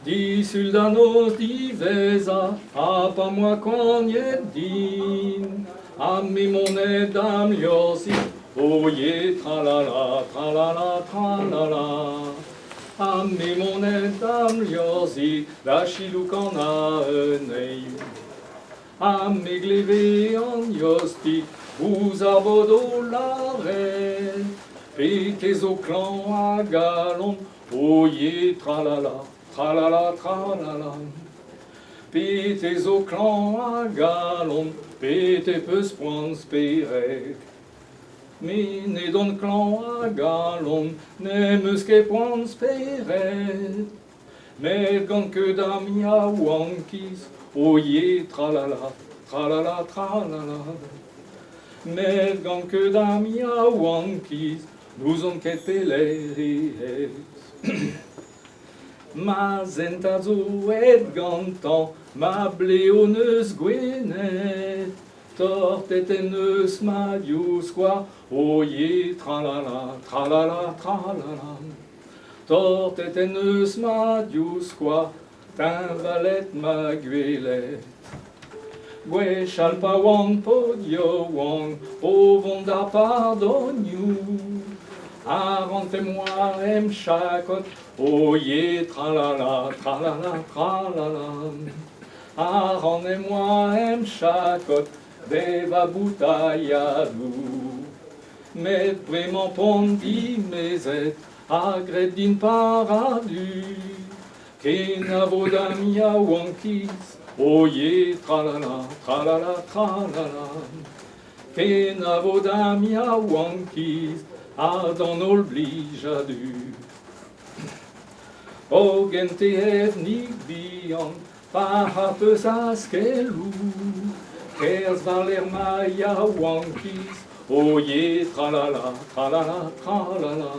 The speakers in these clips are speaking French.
Di suldanos divesa, apa moi cognetin, ami monet dam liosi, oye tralala, tralala, tralala. Ami monet dam liosi, da chilukan a enei. Ami gleve an yosti, vous abodo la reine, pétés au clan à galon, oye tralala. Tralala, tralala, pétés au clan à galon, pétés peu point spéret. Mine don clan à galon, nemus que point spéret. Mais quand que damia wankis, oye tralala, tralala, tralala. Mais quand que damia wankis, nous on quête péléries. Ma zentazo et gantan, ma bléoneuse gwenet, torteteneuse ma diusqua, oye tralala, tralala, tralala. Torteteneuse ma diusqua, valet ma guelet. Gwe chalpa wang podio wang, o vonda pardonniou. Arrantez-moi, em chacot, oye, tralala, tralala, tralala. Arrantez-moi, em chacot, deva boutayadou. Met vraiment pondi meset, agredin paradu. Kenavodamia wankis, oye, tralala, tralala, tralala. Kenavodamia wankis, Adon olblijadu. O gente evnik bian, pahapeus askelu, kers valer maya wankis, oye tralala, tralala, tralala.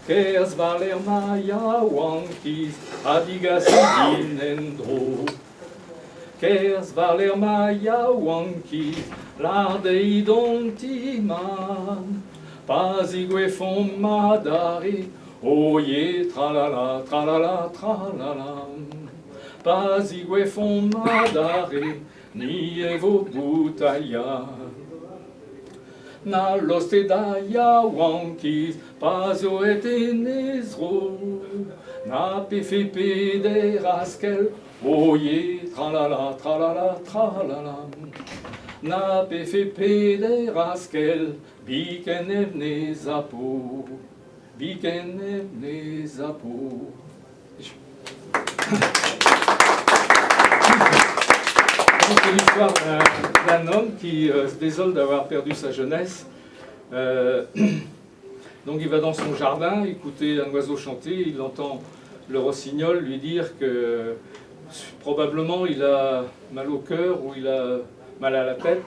Kers valer maya wankis, adigas inendro. Kers valer maya wankis, larde idontiman. Pazigue fon madari, oye tralala, tralala, tralala. Pazigue fon madari, ni evo boutaya. Na loste daya wankis, pazo et enezro. Na pefe de raskel, oye tralala, tralala, tralala. Na pefe de raskel, Biken ne zapo, biken ne zapo. C'est l'histoire d'un homme qui se désole d'avoir perdu sa jeunesse. Donc il va dans son jardin écouter un oiseau chanter, il entend le rossignol lui dire que probablement il a mal au cœur ou il a mal à la tête.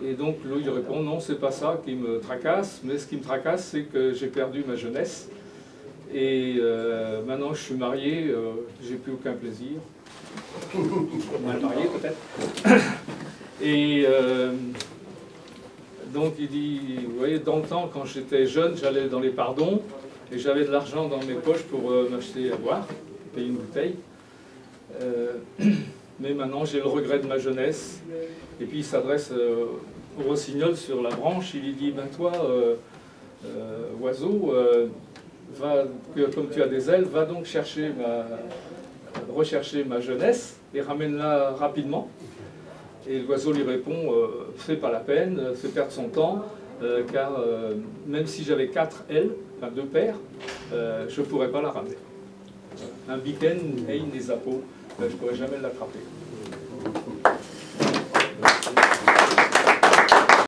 Et donc lui il répond non, c'est pas ça qui me tracasse, mais ce qui me tracasse c'est que j'ai perdu ma jeunesse et maintenant je suis marié, j'ai plus aucun plaisir, mal marié peut-être. Et donc il dit, vous voyez, dans le temps quand j'étais jeune, j'allais dans les pardons et j'avais de l'argent dans mes poches pour m'acheter à boire, payer une bouteille. Mais maintenant j'ai le regret de ma jeunesse. Et puis il s'adresse au rossignol sur la branche, il lui dit, ben toi, oiseau, comme tu as des ailes, va donc rechercher ma jeunesse et ramène-la rapidement. Et l'oiseau lui répond, c'est pas la peine, c'est perdre son temps, car même si j'avais 4 ailes, enfin 2 paires, je ne pourrais pas la ramener. Un biken, ein des apos, je ne pourrais jamais l'attraper.